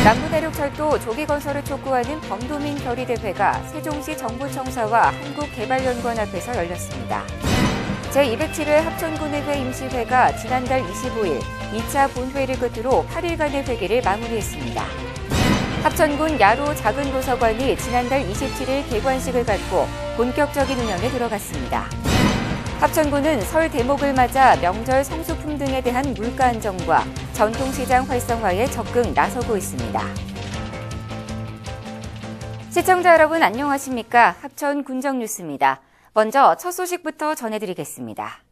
남부내륙철도 조기건설을 촉구하는 범도민 결의대회가 세종시 정부청사와 한국개발연구원 앞에서 열렸습니다. 제207회 합천군의회 임시회가 지난달 25일 2차 본회의를 끝으로 8일간의 회기를 마무리했습니다. 합천군 야로 작은도서관이 지난달 27일 개관식을 갖고 본격적인 운영에 들어갔습니다. 합천군은 설 대목을 맞아 명절 성수품 등에 대한 물가 안정과 전통시장 활성화에 적극 나서고 있습니다. 시청자 여러분 안녕하십니까? 합천 군정뉴스입니다. 먼저 첫 소식부터 전해드리겠습니다.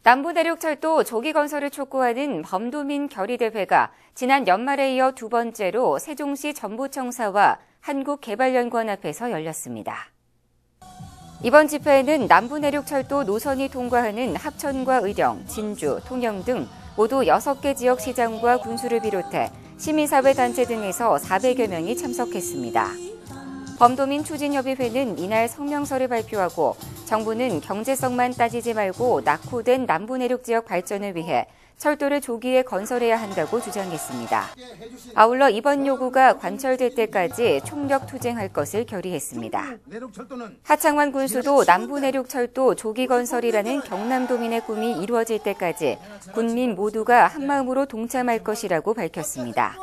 남부내륙철도 조기건설을 촉구하는 범도민 결의대회가 지난 연말에 이어 두 번째로 세종시 정부청사와 한국개발연구원 앞에서 열렸습니다. 이번 집회에는 남부내륙철도 노선이 통과하는 합천과 의령, 진주, 통영 등 모두 6개 지역 시장과 군수를 비롯해 시민사회 단체 등에서 400여 명이 참석했습니다. 범도민 추진협의회는 이날 성명서를 발표하고 정부는 경제성만 따지지 말고 낙후된 남부내륙 지역 발전을 위해 철도를 조기에 건설해야 한다고 주장했습니다. 아울러 이번 요구가 관철될 때까지 총력 투쟁할 것을 결의했습니다. 하창완 군수도 남부내륙철도 조기 건설이라는 경남도민의 꿈이 이루어질 때까지 군민 모두가 한마음으로 동참할 것이라고 밝혔습니다.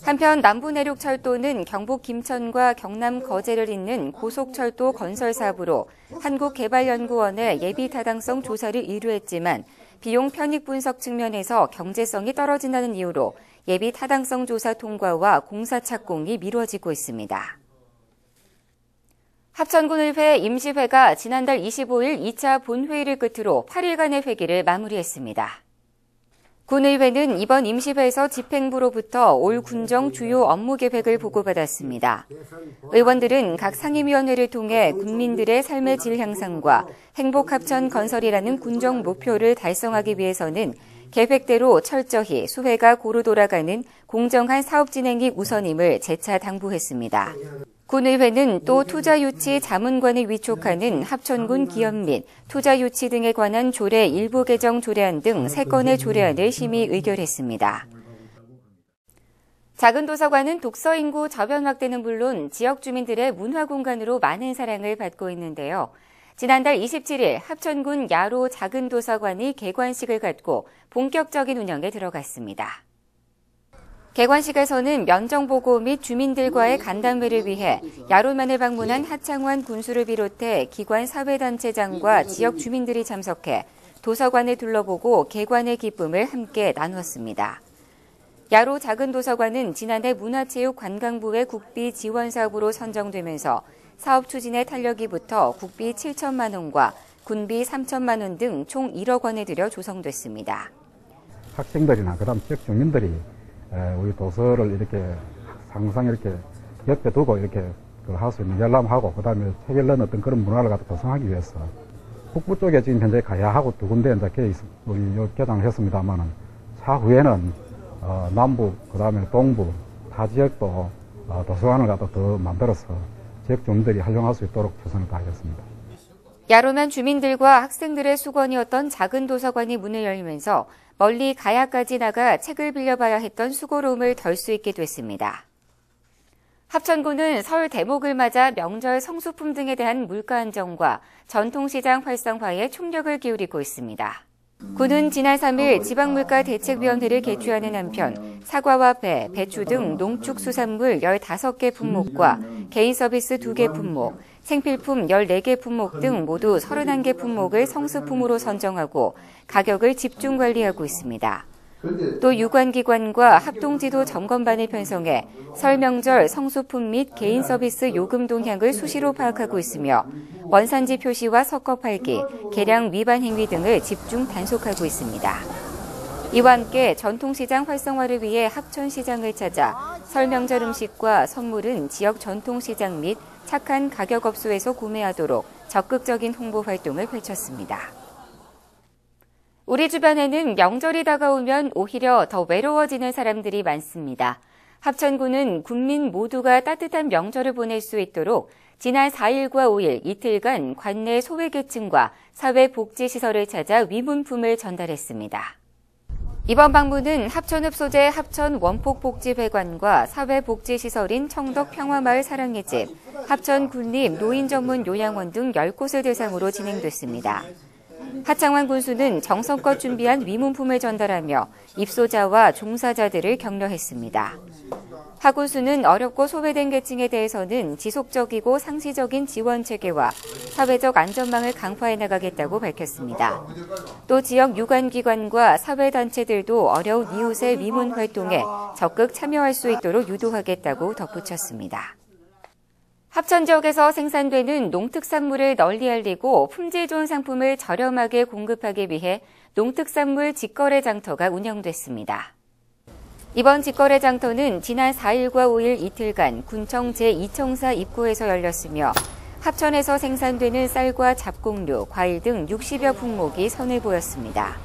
한편 남부내륙철도는 경북 김천과 경남 거제를 잇는 고속철도 건설 사업으로 한국개발연구원에 예비타당성 조사를 의뢰했지만 비용 편익 분석 측면에서 경제성이 떨어진다는 이유로 예비 타당성 조사 통과와 공사 착공이 미뤄지고 있습니다. 합천군의회 임시회가 지난달 25일 2차 본회의를 끝으로 8일간의 회기를 마무리했습니다. 군의회는 이번 임시회에서 집행부로부터 올 군정 주요 업무 계획을 보고받았습니다. 의원들은 각 상임위원회를 통해 국민들의 삶의 질 향상과 행복 합천 건설이라는 군정 목표를 달성하기 위해서는 계획대로 철저히 수회가 고루 돌아가는 공정한 사업 진행이 우선임을 재차 당부했습니다. 군의회는 또 투자유치 자문관을 위촉하는 합천군 기업 및 투자유치 등에 관한 조례 일부 개정 조례안 등 3건의 조례안을 심의 의결했습니다. 작은도서관은 독서 인구 저변 확대는 물론 지역 주민들의 문화 공간으로 많은 사랑을 받고 있는데요. 지난달 27일 합천군 야로 작은도서관이 개관식을 갖고 본격적인 운영에 들어갔습니다. 개관식에서는 면정보고 및 주민들과의 간담회를 위해 야로만을 방문한 하창완 군수를 비롯해 기관 사회단체장과 지역 주민들이 참석해 도서관을 둘러보고 개관의 기쁨을 함께 나누었습니다. 야로 작은도서관은 지난해 문화체육관광부의 국비 지원 사업으로 선정되면서 사업 추진에 탄력이 붙어 국비 7천만 원과 군비 3천만 원 등 총 1억 원을 들여 조성됐습니다. 학생들이나 그다음 지역 주민들이 우리 도서를 이렇게 항상 이렇게 옆에 두고 이렇게 할 수 있는 열람하고 그다음에 책 읽는 어떤 그런 문화를 갖다 구성하기 위해서 북부 쪽에 지금 현재 가야하고 두 군데 이제 우리 개장을 했습니다만은 차후에는 남부 그다음에 동부 타 지역도 도서관을 갖다 더 만들어서 지역 주민들이 활용할 수 있도록 최선을 다하겠습니다. 야로만 주민들과 학생들의 수건이었던 작은 도서관이 문을 열면서 멀리 가야까지 나가 책을 빌려봐야 했던 수고로움을 덜 수 있게 됐습니다. 합천군은 설 대목을 맞아 명절 성수품 등에 대한 물가 안정과 전통시장 활성화에 총력을 기울이고 있습니다. 군은 지난 3일 지방물가대책위원회를 개최하는 한편 사과와 배, 배추 등 농축수산물 15개 품목과 개인 서비스 2개 품목, 생필품 14개 품목 등 모두 31개 품목을 성수품으로 선정하고 가격을 집중 관리하고 있습니다. 또 유관기관과 합동지도 점검반을 편성해 설 명절 성수품 및 개인 서비스 요금 동향을 수시로 파악하고 있으며 원산지 표시와 섞어 팔기, 계량 위반 행위 등을 집중 단속하고 있습니다. 이와 함께 전통시장 활성화를 위해 합천시장을 찾아 설 명절 음식과 선물은 지역 전통시장 및 착한 가격업소에서 구매하도록 적극적인 홍보 활동을 펼쳤습니다. 우리 주변에는 명절이 다가오면 오히려 더 외로워지는 사람들이 많습니다. 합천군은 국민 모두가 따뜻한 명절을 보낼 수 있도록 지난 4일과 5일 이틀간 관내 소외계층과 사회복지시설을 찾아 위문품을 전달했습니다. 이번 방문은 합천읍 소재 합천원폭복지회관과 사회복지시설인 청덕평화마을 사랑의 집, 합천군립 노인전문요양원 등 10곳을 대상으로 진행됐습니다. 하창환 군수는 정성껏 준비한 위문품을 전달하며 입소자와 종사자들을 격려했습니다. 하 군수는 어렵고 소외된 계층에 대해서는 지속적이고 상시적인 지원 체계와 사회적 안전망을 강화해 나가겠다고 밝혔습니다. 또 지역 유관기관과 사회단체들도 어려운 이웃의 위문 활동에 적극 참여할 수 있도록 유도하겠다고 덧붙였습니다. 합천 지역에서 생산되는 농특산물을 널리 알리고 품질 좋은 상품을 저렴하게 공급하기 위해 농특산물 직거래 장터가 운영됐습니다. 이번 직거래 장터는 지난 4일과 5일 이틀간 군청 제2청사 입구에서 열렸으며 합천에서 생산되는 쌀과 잡곡류, 과일 등 60여 품목이 선을 보였습니다.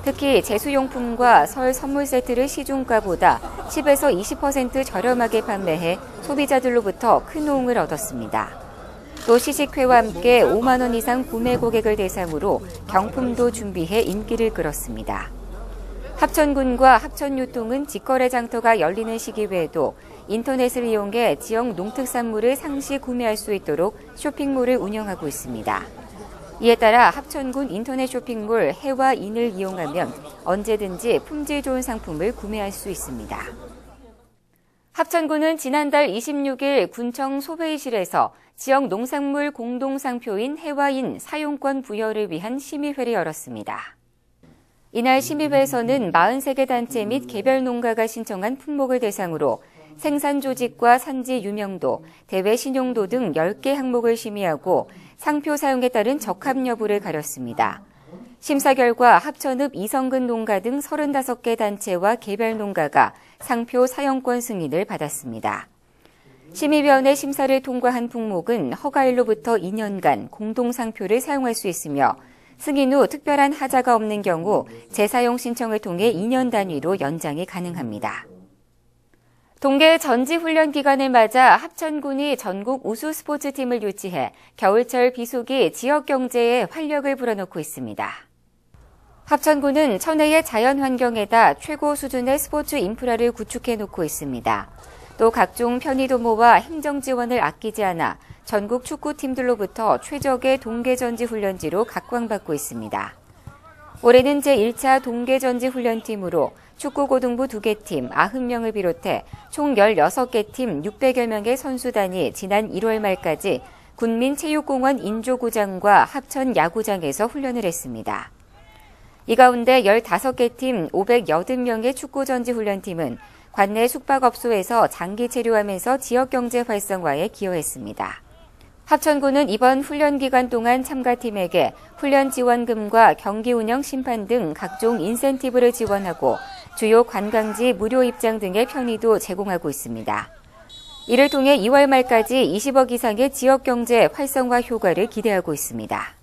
특히 제수용품과 설 선물 세트를 시중가보다 10에서 20% 저렴하게 판매해 소비자들로부터 큰 호응을 얻었습니다. 또 시식회와 함께 5만 원 이상 구매 고객을 대상으로 경품도 준비해 인기를 끌었습니다. 합천군과 합천유통은 직거래 장터가 열리는 시기 외에도 인터넷을 이용해 지역 농특산물을 상시 구매할 수 있도록 쇼핑몰을 운영하고 있습니다. 이에 따라 합천군 인터넷 쇼핑몰 해와인을 이용하면 언제든지 품질 좋은 상품을 구매할 수 있습니다. 합천군은 지난달 26일 군청 소회의실에서 지역 농산물 공동상표인 해와인 사용권 부여를 위한 심의회를 열었습니다. 이날 심의회에서는 43개 단체 및 개별 농가가 신청한 품목을 대상으로 생산 조직과 산지 유명도, 대외 신용도 등 10개 항목을 심의하고 상표 사용에 따른 적합 여부를 가렸습니다. 심사 결과 합천읍 이성근 농가 등 35개 단체와 개별 농가가 상표 사용권 승인을 받았습니다. 심의위원회 심사를 통과한 품목은 허가일로부터 2년간 공동상표를 사용할 수 있으며 승인 후 특별한 하자가 없는 경우 재사용 신청을 통해 2년 단위로 연장이 가능합니다. 동계 전지훈련 기간을 맞아 합천군이 전국 우수 스포츠팀을 유치해 겨울철 비수기 지역 경제에 활력을 불어넣고 있습니다. 합천군은 천혜의 자연환경에다 최고 수준의 스포츠 인프라를 구축해 놓고 있습니다. 또 각종 편의도모와 행정지원을 아끼지 않아 전국 축구팀들로부터 최적의 동계전지훈련지로 각광받고 있습니다. 올해는 제1차 동계전지훈련팀으로 축구고등부 2개 팀 90명을 비롯해 총 16개 팀 600여 명의 선수단이 지난 1월 말까지 군민체육공원 인조구장과 합천야구장에서 훈련을 했습니다. 이 가운데 15개 팀 580명의 축구전지훈련팀은 관내 숙박업소에서 장기 체류하면서 지역경제 활성화에 기여했습니다. 합천군은 이번 훈련 기간 동안 참가팀에게 훈련 지원금과 경기 운영 심판 등 각종 인센티브를 지원하고 주요 관광지 무료 입장 등의 편의도 제공하고 있습니다. 이를 통해 2월 말까지 20억 이상의 지역경제 활성화 효과를 기대하고 있습니다.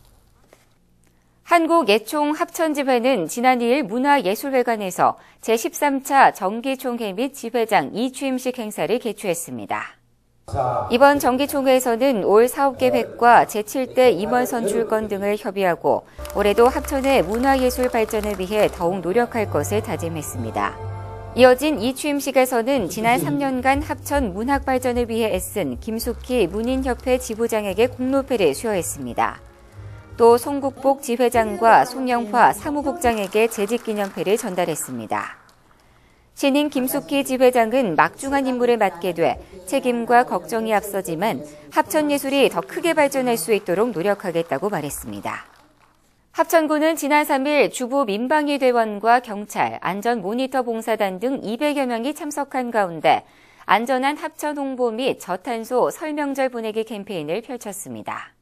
한국예총 합천집회는 지난 2일 문화예술회관에서 제13차 정기총회 및 집회장 2취임식 행사를 개최했습니다. 이번 정기총회에서는 올 사업계획과 제7대 임원 선출권 등을 협의하고 올해도 합천의 문화예술 발전을 위해 더욱 노력할 것을 다짐했습니다. 이어진 2취임식에서는 지난 3년간 합천 문학 발전을 위해 애쓴 김숙희 문인협회 지부장에게 공로패를 수여했습니다. 또 송국복 지회장과 송영화 사무국장에게 재직기념패를 전달했습니다. 신인 김숙희 지회장은 막중한 임무를 맡게 돼 책임과 걱정이 앞서지만 합천예술이 더 크게 발전할 수 있도록 노력하겠다고 말했습니다. 합천군은 지난 3일 주부 민방위 대원과 경찰, 안전모니터 봉사단 등 200여 명이 참석한 가운데 안전한 합천 홍보 및 저탄소 설명절 보내기 캠페인을 펼쳤습니다.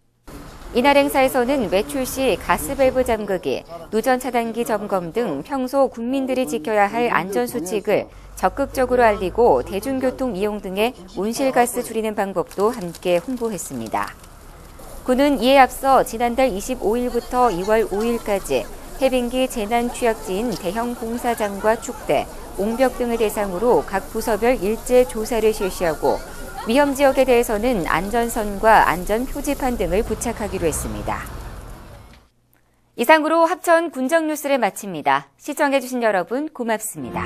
이날 행사에서는 외출 시 가스밸브 잠그기, 누전 차단기 점검 등 평소 국민들이 지켜야 할 안전수칙을 적극적으로 알리고 대중교통 이용 등의 온실가스 줄이는 방법도 함께 홍보했습니다. 군은 이에 앞서 지난달 25일부터 2월 5일까지 해빙기 재난취약지인 대형 공사장과 축대, 옹벽 등을 대상으로 각 부서별 일제 조사를 실시하고 위험 지역에 대해서는 안전선과 안전표지판 등을 부착하기로 했습니다. 이상으로 합천 군정 뉴스를 마칩니다. 시청해주신 여러분 고맙습니다.